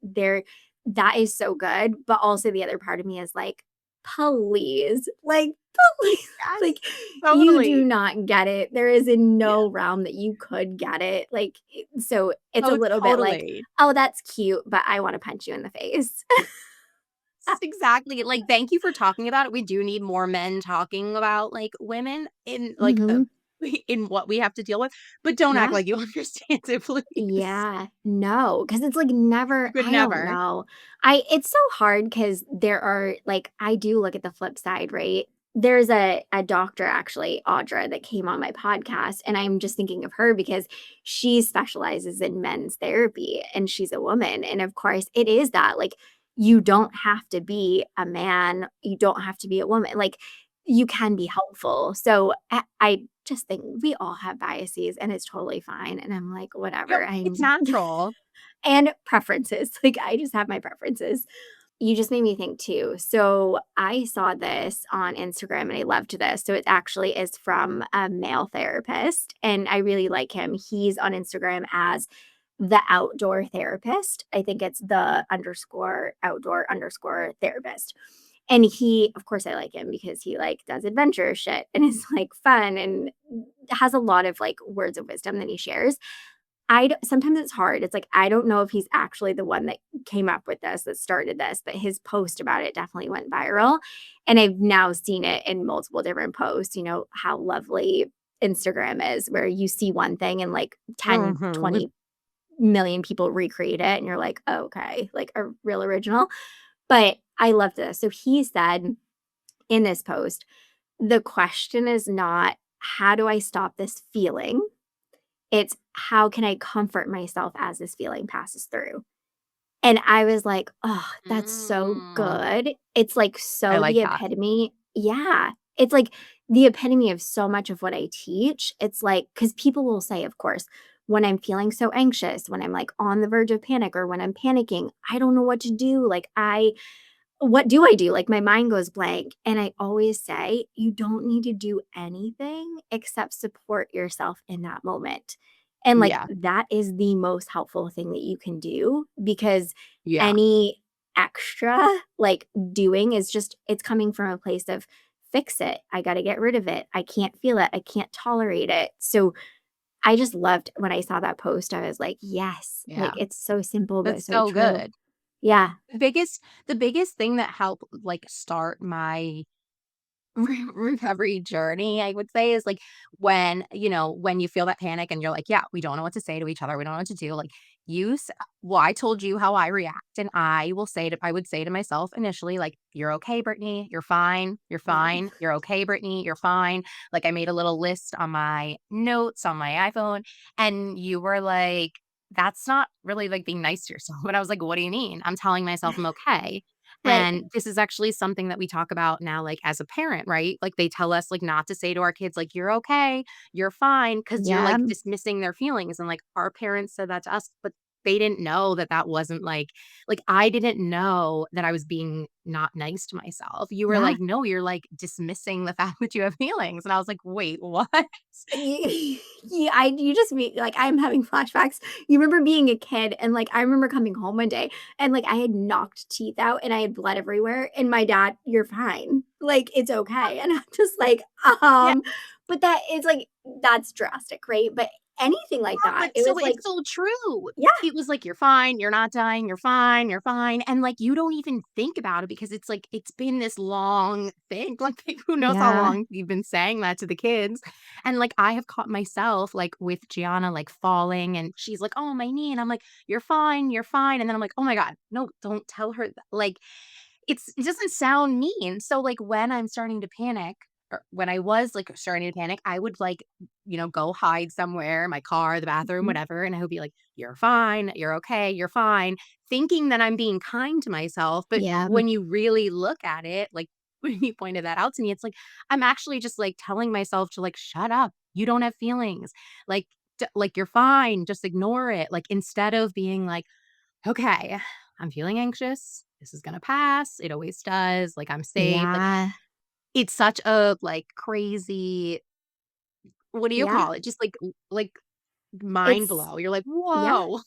that is so good, but also the other part of me is like, "Please, like, please, Yes, like, you do totally. not get it. There is in Yeah. no realm that you could get it." Like, so it's a Oh, little bit like, totally. "Oh, that's cute, but I wanna punch you in the face." Exactly, like, thank you for talking about it. We do need more men talking about, like, women in, like, Mhm. in what we have to deal with, but don't act Yeah. like you understand it, please. Yeah. No, because it's, like, You never could I don't never. know. I It's so hard because there are like, I do look at the flip side, right? There's a doctor actually, Audra, that came on my podcast, and I'm just thinking of her because she specializes in men's therapy, and she's a woman, and of course, it is that, like, you don't have to be a man, you don't have to be a woman, like, you can be helpful. So, I just think we all have biases, and it's totally fine, and I'm like, Yep, "Whatever, it's I'm" natural. and preferences, like, I just have my preferences. You just made me think too. So, I saw this on Instagram, and I loved this. So, it actually is from a male therapist, and I really like him. He's on Instagram as the outdoor therapist. I think it's the underscore outdoor underscore therapist. And he, of course, I like him because he like does adventure shit and is like fun and has a lot of like words of wisdom that he shares. Sometimes it's hard. It's like I don't know if he's actually the one that came up with this, that started this, but his post about it definitely went viral. And I've now seen it in multiple different posts, how lovely Instagram is, where you see one thing and like 10, Mhm. 20 million people recreate it and you're like, "Oh, okay, like a real original." But I love this. So he said in this post, the question is not, how do I stop this feeling? It's how can I comfort myself as this feeling passes through? And I was like, "Oh, that's so Mm. good." It's like I so like the that. epitome. Yeah. It's like the epitome of so much of what I teach. It's like, because people will say, of course, when I'm feeling so anxious, when I'm like on the verge of panic or when I'm panicking, I don't know what to do. Like, what do I do? Like, my mind goes blank. And I always say, you don't need to do anything except support yourself in that moment. And like, Yeah, that is the most helpful thing that you can do because yeah, any extra like doing is just, it's coming from a place of fix it. I got to get rid of it. I can't feel it. I can't tolerate it. So I just loved when I saw that post. I was like, yes, like yeah. it's so simple, but That's so so true. good. Yeah. The biggest thing that helped, like, start my recovery journey, I would say, is like when you feel that panic and you're like, yeah, we don't know what to say to each other. We don't know what to do. Like well, I told you how I react. And I would say to myself initially, like, you're okay, Brittany. You're fine. You're Yeah. fine. You're okay, Brittany. You're fine. Like I made a little list on my notes on my iPhone and you were like, that's not really like being nice to yourself. But I was like, what do you mean? I'm telling myself I'm okay. Right. And this is actually something that we talk about now, like, as a parent, right? Like, they tell us, like, not to say to our kids, like, "You're okay, you're fine," because 'cause you're, Yeah. like, dismissing their feelings, and, like, our parents said that to us, but they didn't know that that wasn't, I didn't know that I was being not nice to myself. You were Yeah. like, "No, you're, like, dismissing the fact that you have feelings," and I was like, "Wait, what?" You just mean like, I'm having flashbacks. You remember being a kid and, like, I remember coming home one day and, like, I had knocked teeth out and I had blood everywhere, and my dad, "You're fine. Like, it's okay." And I'm just like, Yeah. but that is, like that's drastic, right? But anything like Yeah, that, but it so was like it's so true. yeah, It was like, "You're fine, you're not dying, you're fine, you're fine," and, like, you don't even think about it because it's like, it's been this long thing, like, who knows how yeah, long you've been saying that to the kids, and, like, I have caught myself, like, with Gianna, like, falling, and she's like, "Oh, my knee," and I'm like, you're fine," and then I'm like, "Oh my god, no, don't tell her that," like, it doesn't sound mean. So, like, when I'm starting to panic or when I was, like, starting to panic, I would, like, go hide somewhere, my car, the bathroom, mhm, whatever, and I would be like, "You're fine. You're okay. You're fine," thinking that I'm being kind to myself, but yeah. when you really look at it, like, when you pointed that out to me, it's like, I'm actually just, like, telling myself to, like, "Shut up. You don't have feelings. Like, like, you're fine. Just ignore it." Like, instead of being like, "Okay, I'm feeling anxious. This is gonna pass. It always does. Like, I'm safe." Like, Yeah. it's such a, like, crazy what do you Yeah. call it? Just, like, mind It's blow. You're like, yeah. "Whoa."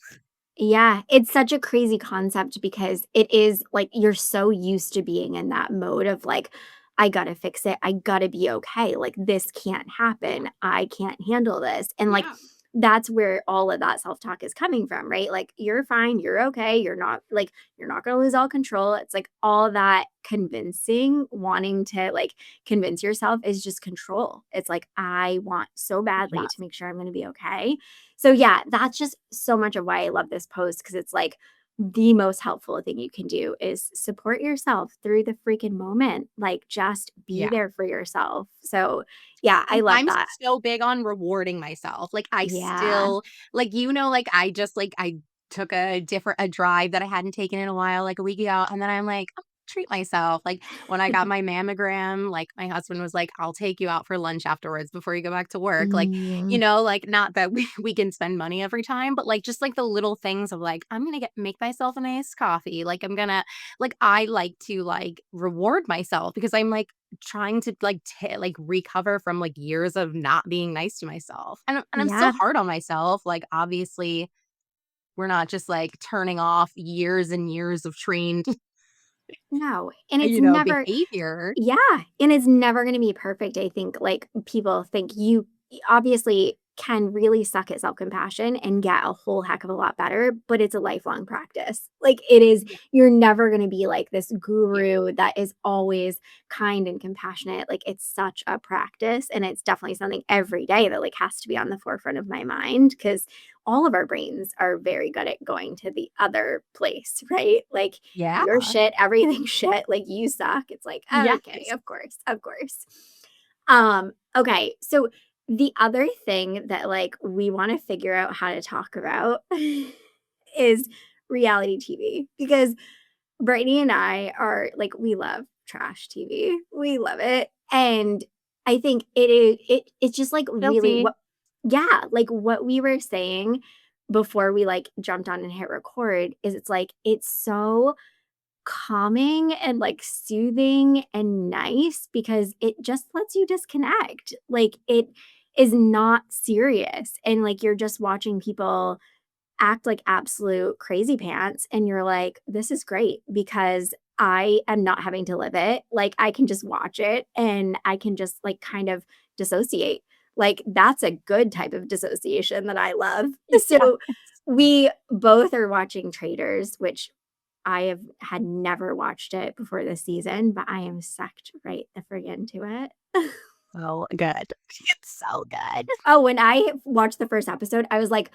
Yeah, it's such a crazy concept because it is like you're so used to being in that mode of like, I gotta fix it. I gotta be okay. Like, this can't Yeah, happen. I can't handle this. And like, yeah, that's where all of that self talk is coming from, right? Like, you're fine. You're okay. You're not gonna lose all control. It's like all that convincing, wanting to like convince yourself is just control. It's like, I want so badly to yes, make sure I'm gonna be okay. So yeah, that's just so much of why I love this post because it's like the most helpful thing you can do is support yourself through the freaking moment. Like just be yeah. there for yourself. So yeah, I And love I'm that. so big on rewarding myself. Like, I Yeah. still like, I just, like I took a drive that I hadn't taken in a while, like, a week ago, and then I'm like, "I'll treat myself." Like, when I got my mammogram, like, my husband was like, "I'll take you out for lunch afterwards before you go back to work." Like, Mm, like, not that we can spend money every time, but, like, just, like, the little things of, like, I'm gonna get make myself a nice coffee. Like, I'm gonna like, I like to, like, reward myself because I'm, like, trying to, like, recover from, like, years of not being nice to myself, and I'm still yeah. hard on myself, like, obviously, we're not just, like, turning off years and years of trained, No. And it's never behavior. yeah, and it's never gonna be perfect, I think, like, people think you obviously can really suck at self-compassion and get a whole heck of a lot better, but it's a lifelong practice. Like, it is Yeah, you're never gonna be like this yeah, guru that is always kind and compassionate, like, it's such a practice, and it's definitely something every day that, like, has to be on the forefront of my mind because all of our brains are very good at going to the other place, right? Like, yeah, "You're shit, everything's shit, like, you suck." It's like, "Okay, yes. of course, of course." Okay, so the other thing that, like, we wanna figure out how to talk about is reality TV because Brittany and I are like, we love trash TV. We love it, and I think it's just, like, really Guilty. what yeah, like, what we were saying before we, like, jumped on and hit record is it's, like, it's so calming and, like, soothing and nice because it just lets you disconnect. Like, it is not serious, and, like, you're just watching people act like absolute crazy pants, and you're like, "This is great because I am not having to live it." Like, I can just watch it, and I can just, like, kind of dissociate. Like, that's a good type of dissociation that I love. Yeah. So, we both are watching Traitors, which I have had never watched it before this season, but I am sucked right the frig into it. So good. It's so good. Oh, when I watched the first episode, I was like,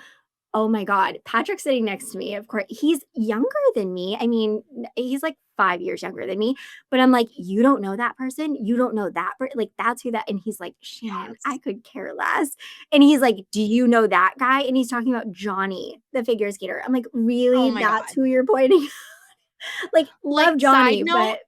"Oh my god." Patrick's sitting next to me, of course he's younger than me. I mean, he's like 5 years younger than me, but I'm like, "You don't know that person? You don't know that like, that's who that" and he's like, "Shannon, I Yes. could care less." And he's like, "Do you know that guy?" And he's talking about Johnny, the figure skater. I'm like, Oh "Really? my That's god. who you're pointing" like, Like, love side Johnny, note, but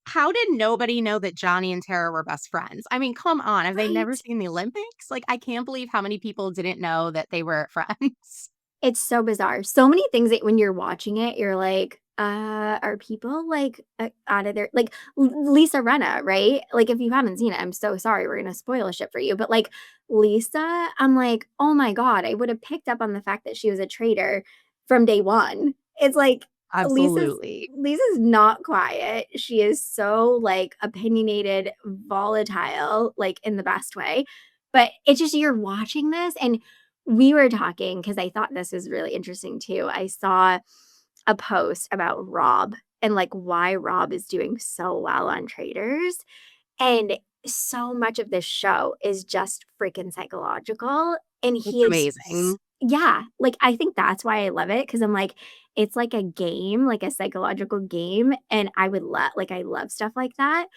how did nobody know that Johnny and Tara were best friends? I mean, come on, have they never right? seen the Olympics? Like, I can't believe how many people didn't know that they were friends. It's so bizarre. So many things that when you're watching it, you're like, are people like out of their like Lisa Renna, right? Like if you haven't seen it, I'm so sorry. We're gonna spoil shit for you. But like Lisa, I'm like, oh my God, I would have picked up on the fact that she was a traitor from day one. It's like Lisa's Absolutely. Lisa's not quiet. She is so like opinionated, volatile, like in the best way. But it's just you're watching this and we were talking because I thought this was really interesting too. I saw a post about Rob and like why Rob is doing so well on Traders. And so much of this show is just freaking psychological. And It's he is, amazing. yeah, like I think that's why I love it because I'm like, it's like a game, like a psychological game. And I would love, like, I love stuff like that.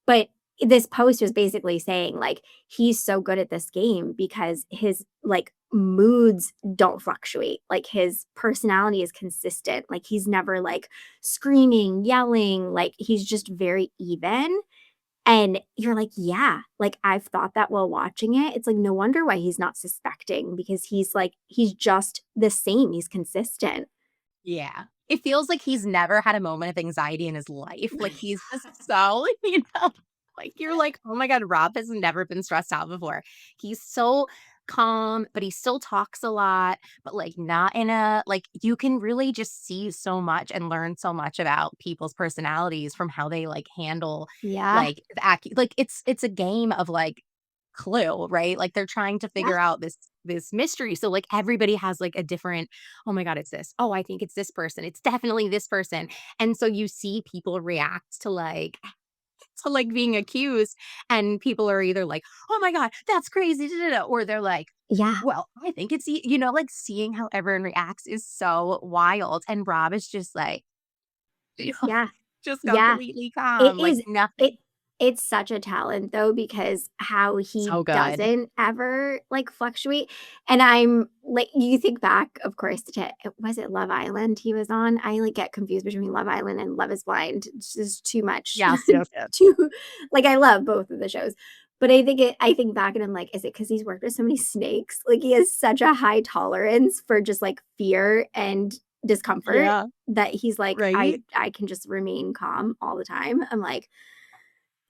But this post was basically saying, like, he's so good at this game because his, like, moods don't fluctuate. Like his personality is consistent. Like he's never like screaming, yelling, like he's just very even. And you're like, yeah, like I've thought that while watching it. It's like no wonder why he's not suspecting because he's just the same. He's consistent. Yeah. It feels like he's never had a moment of anxiety in his life. Like, he's just so, you know, like, you're like, "Oh my god, Rob has never been stressed out before." He's so calm, but he still talks a lot, but, like, not in a like, you can really just see so much and learn so much about people's personalities from how they, like, handle, Yeah. like, it's a game of, like, Clue, right? Like, they're trying to Yeah. figure out this mystery, so, like, everybody has, like, a different, "Oh my god, it's this. Oh, I think it's this person. It's definitely this person." And so you see people react to, like, being accused, and people are either like, "Oh my god, that's crazy, da, da, da," or they're like, Yeah. "Well, I think it's like, seeing how everyone reacts is so wild, and Rob is just like, Yeah. just Yeah. completely It calm, like is it nothing. it's such a talent though because how he So good. doesn't ever, like, fluctuate, and I'm like you think back, of course, to was it Love Island he was on? I, like, get confused between Love Island and Love Is Blind. It's just too much. Yes, yes, yes. Too like, I love both of the shows, but I think back and I'm like, "Is it because he's worked with so many snakes?" Like, he has such a high tolerance for just, like, fear and discomfort Yeah, that he's like, right? I can just remain calm all the time." I'm like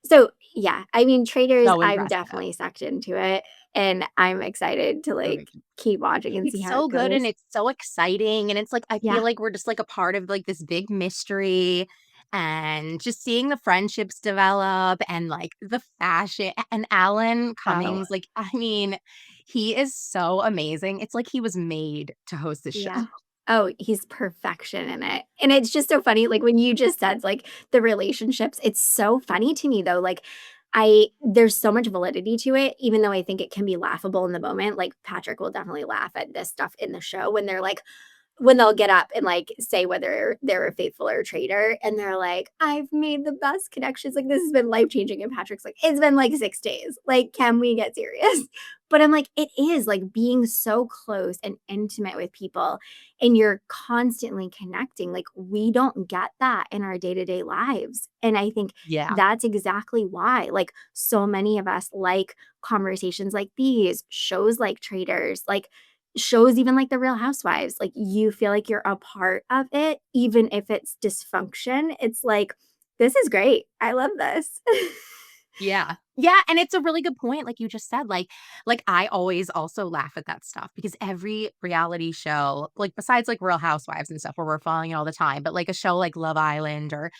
so, yeah, I mean, Traitors, So I'm impressive. definitely sucked into it, and I'm excited to, like, keep watching and see It's how so it good and goes. it's so exciting, and it's like, I Yeah. feel like we're just, like, a part of, like, this big mystery, and just seeing the friendships develop and, like, the fashion and Alan Oh, Cummings, like, I mean, he is so amazing. It's like he was made to host this show. yeah. Oh, he's perfection in it, and it's just so funny, like, when you just said, like, the relationships, it's so funny to me, though, like, I there's so much validity to it, even though I think it can be laughable in the moment, like, Patrick will definitely laugh at this stuff in the show when they're like, when they'll get up and, like, say whether they're a faithful or a traitor, and they're like, "I've made the best connections, like, this has been life-changing," and Patrick's like, "It's been, like, 6 days, like, can we get serious?" But I'm like, it is, like, being so close and intimate with people, and you're constantly connecting, like, we don't get that in our day-to-day lives, and I think Yeah. that's exactly why, like, so many of us like conversations like these, shows like Traitors, like, shows even like The Real Housewives, like, you feel like you're a part of it, even if it's dysfunction. It's like, "This is great. I love this." Yeah. Yeah, and it's a really good point, like you just said, like, I always also laugh at that stuff because every reality show, like, besides, like, Real Housewives and stuff where we're following it all the time, but, like, a show like Love Island or,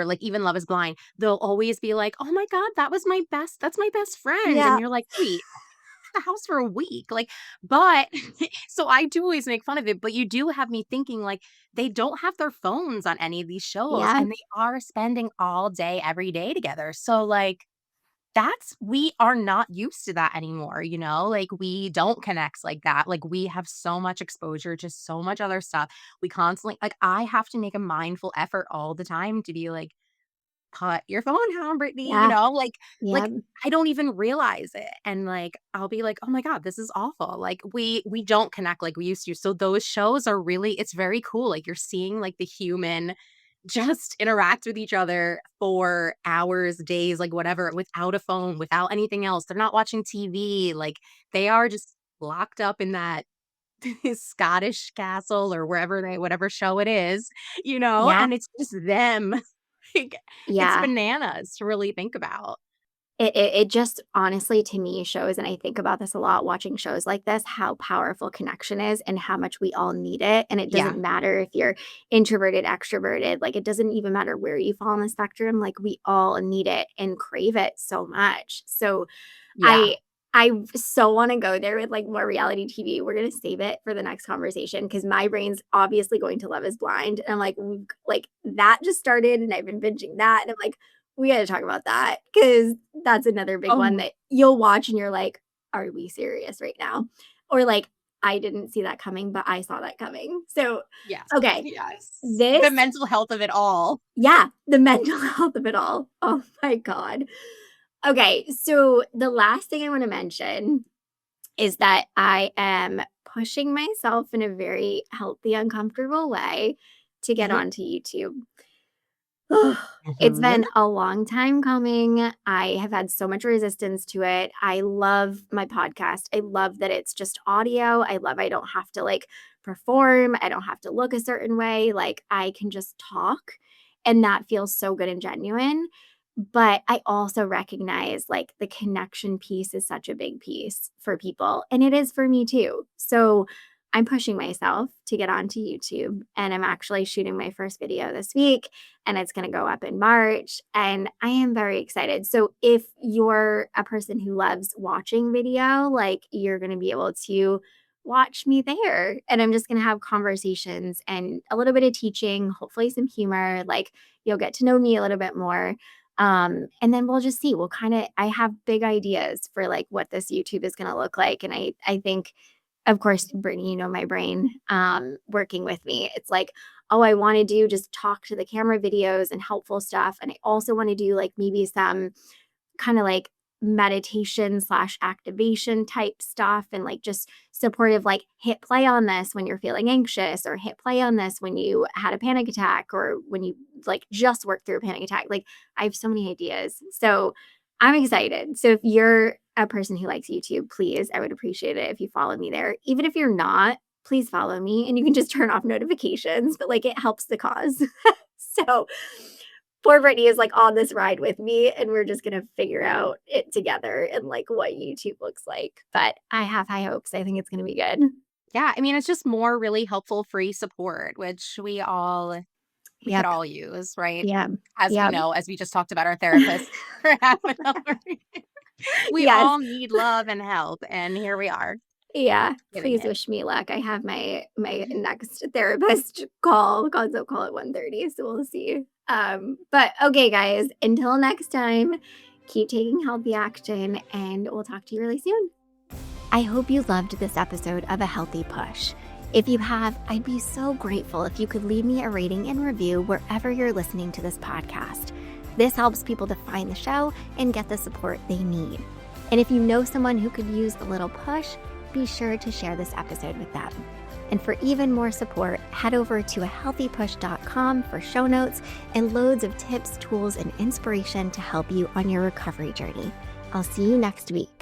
like, even Love Is Blind, they'll always be like, "Oh my god, that's my best friend," and Yeah. you're like, "Wait, the house for a week," like, but so I do always make fun of it, but you do have me thinking, like, they don't have their phones on any of these shows, Yeah. and they are spending all day, every day together, so, like, we are not used to that anymore, like, we don't connect like that, like, we have so much exposure to so much other stuff. We constantly like, I have to make a mindful effort all the time to be like, "Put your phone down, Brittany," Yeah. like, Yep. I don't even realize it, and, like, I'll be like, "Oh my god, this is awful," like, we don't connect like we used to, so those shows are really it's very cool, like, you're seeing, like, the human just interact with each other for hours, days, like, whatever, without a phone, without anything else, they're not watching TV, like, they are just locked up in that Scottish castle or wherever whatever show it is, Yeah. and it's just them. Like, it's Yeah. bananas to really think about. It just honestly to me shows, and I think about this a lot watching shows like this, how powerful connection is and how much we all need it. And it Yeah, doesn't matter if you're introverted, extroverted, like it doesn't even matter where you fall on the spectrum. Like we all need it and crave it so much. So yeah, I I so want to go there with like more reality TV. We're gonna save it for the next conversation because my brain's obviously going to Love Is Blind, and I'm like that just started, and I've been binging that, and I'm like, we got to talk about that because that's another big one oh, that you'll watch, and you're like, are we serious right now? Or like, I didn't see that coming, but I saw that coming. So, yes, okay, yes. this, The mental health of it all. yeah, the mental health of it all. Oh my god. Okay, so the last thing I want to mention is that I am pushing myself in a very healthy, uncomfortable way to get Mhm. onto YouTube. It's Mhm. been a long time coming. I have had so much resistance to it. I love my podcast. I love that it's just audio. I love I don't have to like perform. I don't have to look a certain way. Like I can just talk and that feels so good and genuine. But I also recognize like the connection piece is such a big piece for people and it is for me too. So I'm pushing myself to get onto YouTube and I'm actually shooting my first video this week and it's going to go up in March. And I am very excited. So, if you're a person who loves watching video, like you're going to be able to watch me there. And I'm just going to have conversations and a little bit of teaching, hopefully some humor. Like you'll get to know me a little bit more. And then we'll just see. We'll kind of, I have big ideas for like what this YouTube is going to look like. And I think, of course, Brittany, you know my brain working with me. It's like, oh, I want to do just talk to the camera videos and helpful stuff. And I also want to do like maybe some kind of like meditation slash activation type stuff and like just supportive, like hit play on this when you're feeling anxious or hit play on this when you had a panic attack or when you like just worked through a panic attack. Like I have so many ideas. So I'm excited. So if you're a person who likes YouTube, please, I would appreciate it if you follow me there. Even if you're not, please follow me and you can just turn off notifications, but like it helps the cause. So poor Brittany is like on this ride with me and we're just gonna figure out it together and like what YouTube looks like. But I have high hopes. I think it's gonna be good. Yeah, I mean, it's just more really helpful free support, which we could Yep. all use, right? Yep. As we Yep. know, as we just talked about our therapist for half an hour. We Yes. all need love and help, and here we are Yeah. getting Please it. wish me luck. I have my Mhm. next therapist consult call at 1:30, so we'll see. But okay, guys, until next time, keep taking healthy action and we'll talk to you really soon. I hope you loved this episode of A Healthy Push. If you have, I'd be so grateful if you could leave me a rating and review wherever you're listening to this podcast. This helps people to find the show and get the support they need. And if you know someone who could use a little push, be sure to share this episode with them. And for even more support, head over to ahealthypush.com for show notes and loads of tips, tools, and inspiration to help you on your recovery journey. I'll see you next week.